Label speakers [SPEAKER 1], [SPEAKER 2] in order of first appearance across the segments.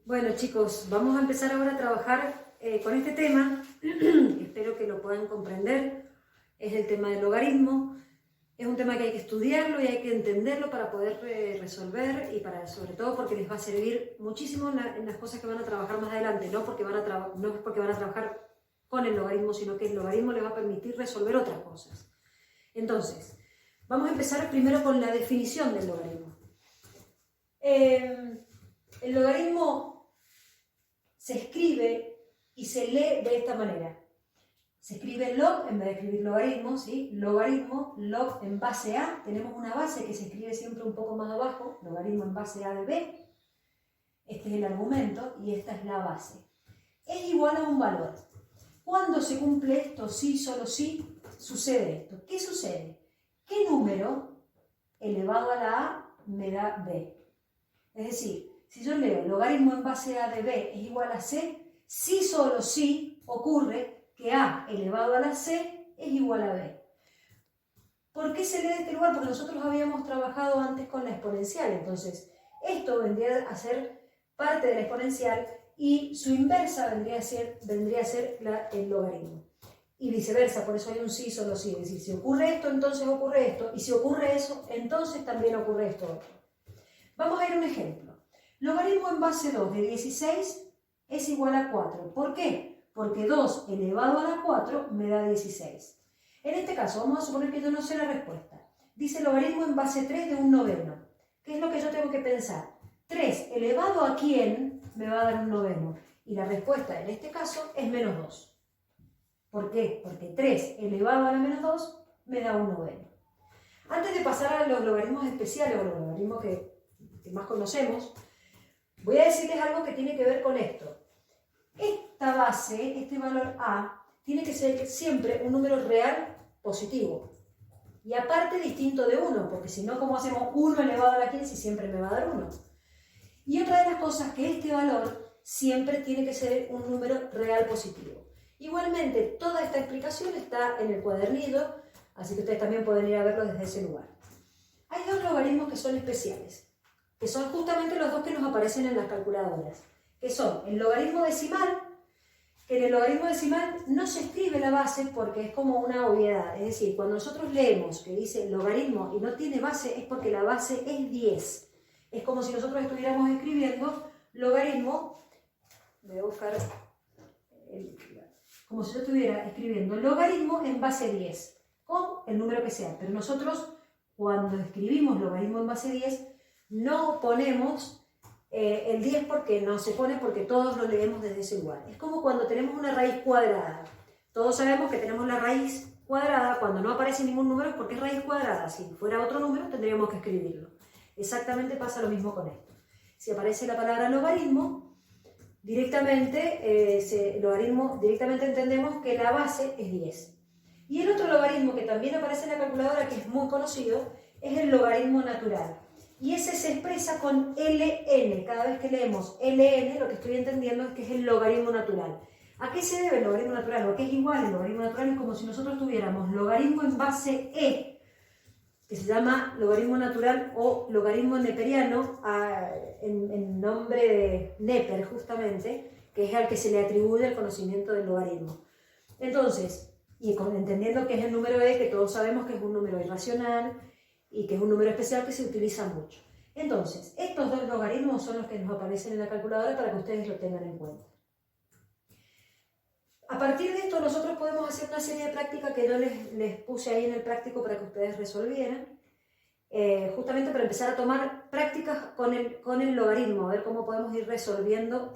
[SPEAKER 1] Bueno chicos, vamos a empezar ahora a trabajar con este tema. Espero que lo puedan comprender. Es el tema del logaritmo. Es un tema que hay que estudiarlo y hay que entenderlo para poder resolver y sobre todo porque les va a servir muchísimo en las cosas que van a trabajar más adelante. No es porque van a trabajar con el logaritmo, sino que el logaritmo les va a permitir resolver otras cosas. Entonces, vamos a empezar primero con la definición del logaritmo. El logaritmo se escribe y se lee de esta manera. Se escribe log en vez de escribir logaritmo, ¿sí? Logaritmo, log en base a. Tenemos una base que se escribe siempre un poco más abajo, logaritmo en base a de b. Este es el argumento y esta es la base. Es igual a un valor. Cuando se cumple esto, sí, solo sí, sucede esto. ¿Qué sucede? ¿Qué número elevado a la a me da b? Es decir, si yo leo logaritmo en base a de b es igual a c, sí, solo sí ocurre que a elevado a la c es igual a b. ¿Por qué se lee de este lugar? Porque nosotros habíamos trabajado antes con la exponencial, entonces esto vendría a ser parte de la exponencial y su inversa vendría a ser el logaritmo. Y viceversa, por eso hay un sí, solo sí. Es decir, si ocurre esto, entonces ocurre esto, y si ocurre eso, entonces también ocurre esto otro. Vamos a ver un ejemplo. Logaritmo en base 2 de 16 es igual a 4. ¿Por qué? Porque 2 elevado a la 4 me da 16. En este caso, vamos a suponer que yo no sé la respuesta. Dice logaritmo en base 3 de un noveno. ¿Qué es lo que yo tengo que pensar? 3 elevado a quién me va a dar un noveno. Y la respuesta en este caso es menos 2. ¿Por qué? Porque 3 elevado a la menos 2 me da un noveno. Antes de pasar a los logaritmos especiales o los logaritmos que más conocemos, voy a decirles algo que tiene que ver con esto. Esta base, este valor a, tiene que ser siempre un número real positivo. Y aparte distinto de 1, porque si no, ¿cómo hacemos 1 elevado a la 15 si siempre me va a dar 1? Y otra de las cosas que este valor siempre tiene que ser un número real positivo. Igualmente, toda esta explicación está en el cuadernillo, así que ustedes también pueden ir a verlo desde ese lugar. Hay dos logaritmos que son especiales, que son justamente los dos que nos aparecen en las calculadoras, que son el logaritmo decimal, que en el logaritmo decimal no se escribe la base porque es como una obviedad. Es decir, cuando nosotros leemos que dice logaritmo y no tiene base es porque la base es 10. Es como si nosotros estuviéramos escribiendo logaritmo, voy a buscar, como si yo estuviera escribiendo logaritmo en base 10, con el número que sea. Pero nosotros, cuando escribimos logaritmo en base 10, no ponemos el 10 porque no se pone porque todos lo leemos desde ese lugar. Es como cuando tenemos una raíz cuadrada. Todos sabemos que tenemos la raíz cuadrada, cuando no aparece ningún número es porque es raíz cuadrada. Si fuera otro número tendríamos que escribirlo. Exactamente pasa lo mismo con esto. Si aparece la palabra logaritmo, directamente entendemos que la base es 10. Y el otro logaritmo que también aparece en la calculadora, que es muy conocido, es el logaritmo natural. Y ese se expresa con ln. Cada vez que leemos ln, lo que estoy entendiendo es que es el logaritmo natural. ¿A qué se debe el logaritmo natural? ¿O qué es igual? El logaritmo natural es como si nosotros tuviéramos logaritmo en base e, que se llama logaritmo natural o logaritmo neperiano, en nombre de Neper justamente, que es al que se le atribuye el conocimiento del logaritmo. Entonces, y entendiendo que es el número e, que todos sabemos que es un número irracional, y que es un número especial que se utiliza mucho. Entonces, estos dos logaritmos son los que nos aparecen en la calculadora para que ustedes lo tengan en cuenta. A partir de esto nosotros podemos hacer una serie de prácticas que yo les puse ahí en el práctico para que ustedes resolvieran, justamente para empezar a tomar prácticas con el logaritmo, a ver cómo podemos ir resolviendo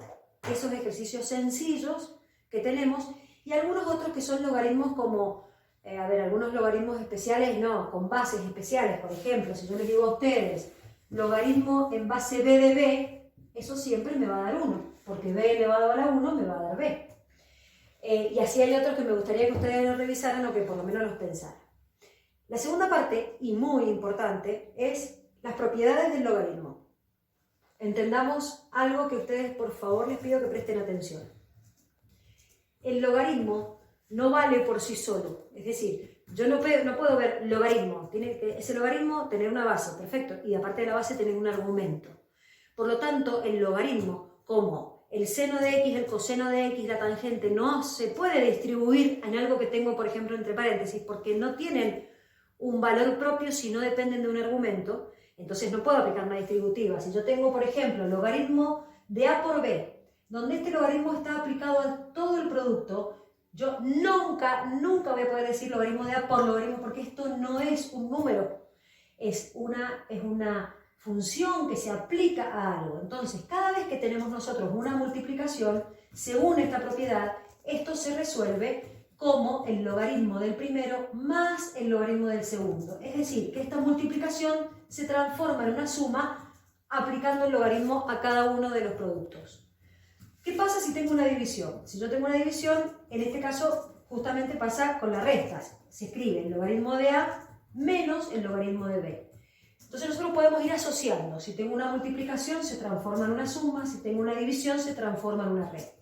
[SPEAKER 1] esos ejercicios sencillos que tenemos y algunos otros que son logaritmos como algunos logaritmos especiales, no, con bases especiales. Por ejemplo, si yo les digo a ustedes logaritmo en base b de b, eso siempre me va a dar 1, porque b elevado a la 1 me va a dar b. Y así hay otros que me gustaría que ustedes los revisaran o que por lo menos los pensaran. La segunda parte, y muy importante, es las propiedades del logaritmo. Entendamos algo que ustedes, por favor, les pido que presten atención. El logaritmo no vale por sí solo. Es decir, yo no puedo ver logaritmo. Tiene que ese logaritmo tener una base, perfecto. Y aparte de la base tener un argumento. Por lo tanto, el logaritmo, como el seno de x, el coseno de x, la tangente, no se puede distribuir en algo que tengo, por ejemplo, entre paréntesis, porque no tienen un valor propio si no dependen de un argumento, entonces no puedo aplicar una distributiva. Si yo tengo, por ejemplo, el logaritmo de a por b, donde este logaritmo está aplicado a todo el producto, yo nunca voy a poder decir logaritmo de a por logaritmo, porque esto no es un número, es una función que se aplica a algo. Entonces, cada vez que tenemos nosotros una multiplicación, según esta propiedad, esto se resuelve como el logaritmo del primero más el logaritmo del segundo. Es decir, que esta multiplicación se transforma en una suma aplicando el logaritmo a cada uno de los productos. ¿Qué pasa si tengo una división? Si yo tengo una división, en este caso justamente pasa con las restas. Se escribe el logaritmo de a menos el logaritmo de b. Entonces nosotros podemos ir asociando. Si tengo una multiplicación se transforma en una suma, si tengo una división se transforma en una resta.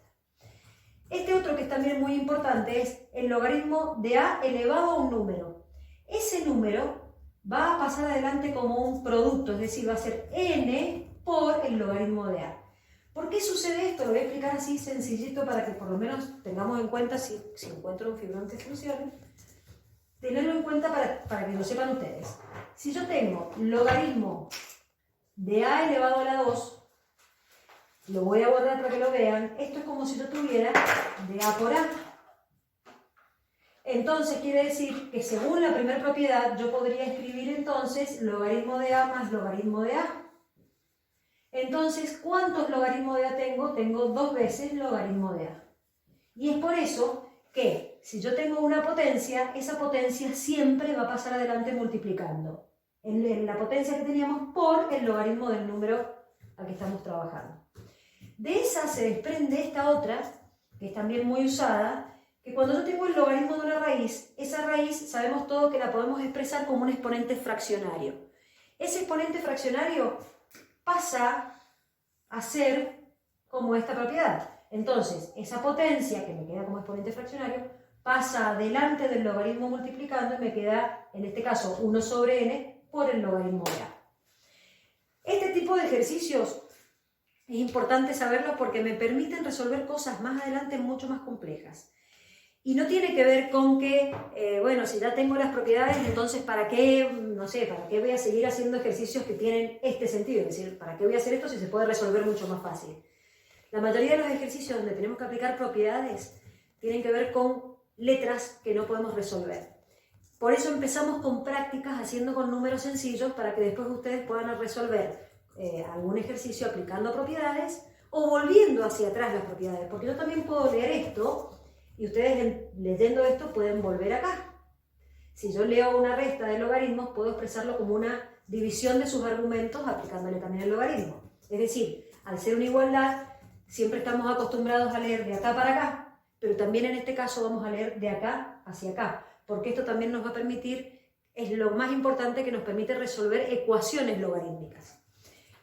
[SPEAKER 1] Este otro que es también muy importante es el logaritmo de a elevado a un número. Ese número va a pasar adelante como un producto, es decir, va a ser n por el logaritmo de a. ¿Por qué sucede esto? Lo voy a explicar así sencillito para que por lo menos tengamos en cuenta, si encuentro un fibrón que funcione, tenerlo en cuenta para que lo sepan ustedes. Si yo tengo logaritmo de a elevado a la 2, lo voy a borrar para que lo vean, esto es como si yo tuviera de a por a. Entonces quiere decir que según la primera propiedad yo podría escribir entonces logaritmo de a más logaritmo de a. Entonces, ¿cuántos logaritmos de a tengo? Tengo 2 veces logaritmo de a. Y es por eso que si yo tengo una potencia, esa potencia siempre va a pasar adelante multiplicando en la potencia que teníamos por el logaritmo del número al que estamos trabajando. De esa se desprende esta otra, que es también muy usada, que cuando yo tengo el logaritmo de una raíz, esa raíz sabemos todo que la podemos expresar como un exponente fraccionario. Ese exponente fraccionario pasa a ser como esta propiedad. Entonces, esa potencia que me queda como exponente fraccionario pasa adelante del logaritmo multiplicando y me queda, en este caso, 1 sobre n por el logaritmo de a. Este tipo de ejercicios es importante saberlo porque me permiten resolver cosas más adelante mucho más complejas. Y no tiene que ver con que, bueno, si ya tengo las propiedades, entonces ¿para qué, no sé, para qué voy a seguir haciendo ejercicios que tienen este sentido? Es decir, ¿para qué voy a hacer esto si se puede resolver mucho más fácil? La mayoría de los ejercicios donde tenemos que aplicar propiedades tienen que ver con letras que no podemos resolver. Por eso empezamos con prácticas haciendo con números sencillos para que después ustedes puedan resolver algún ejercicio aplicando propiedades o volviendo hacia atrás las propiedades. Porque yo también puedo leer esto y ustedes leyendo esto pueden volver acá. Si yo leo una resta de logaritmos, puedo expresarlo como una división de sus argumentos aplicándole también el logaritmo. Es decir, al ser una igualdad, siempre estamos acostumbrados a leer de acá para acá, pero también en este caso vamos a leer de acá hacia acá, porque esto también nos va a permitir, es lo más importante que nos permite resolver ecuaciones logarítmicas.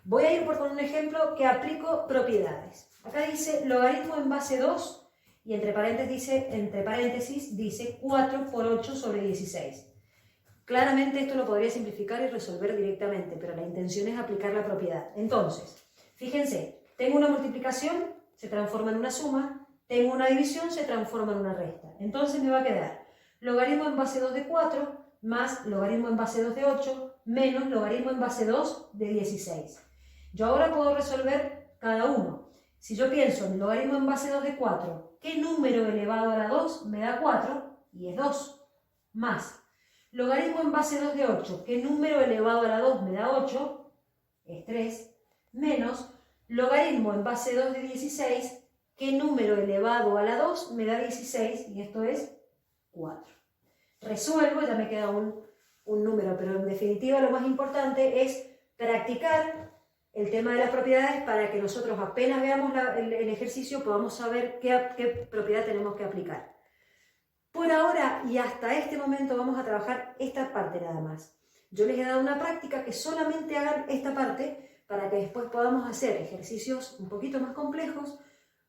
[SPEAKER 1] Voy a ir por un ejemplo que aplico propiedades. Acá dice logaritmo en base 2 y entre paréntesis dice 4 por 8 sobre 16. Claramente esto lo podría simplificar y resolver directamente, pero la intención es aplicar la propiedad. Entonces, fíjense, tengo una multiplicación, se transforma en una suma, tengo una división, se transforma en una resta. Entonces me va a quedar logaritmo en base 2 de 4 más logaritmo en base 2 de 8 menos logaritmo en base 2 de 16. Yo ahora puedo resolver cada uno. Si yo pienso en logaritmo en base 2 de 4, ¿qué número elevado a la 2 me da 4? Y es 2. Más logaritmo en base 2 de 8, ¿qué número elevado a la 2 me da 8? Es 3. Menos logaritmo en base 2 de 16, ¿qué número elevado a la 2 me da 16? Y esto es 4. Resuelvo, ya me queda un número, pero en definitiva lo más importante es practicar el tema de las propiedades para que nosotros apenas veamos el ejercicio podamos saber qué propiedad tenemos que aplicar. Por ahora y hasta este momento vamos a trabajar esta parte nada más. Yo les he dado una práctica que solamente hagan esta parte para que después podamos hacer ejercicios un poquito más complejos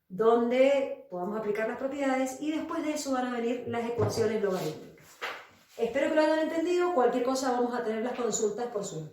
[SPEAKER 1] donde podamos aplicar las propiedades y después de eso van a venir las ecuaciones logarítmicas. Espero que lo hayan entendido. Cualquier cosa vamos a tener las consultas por Zoom.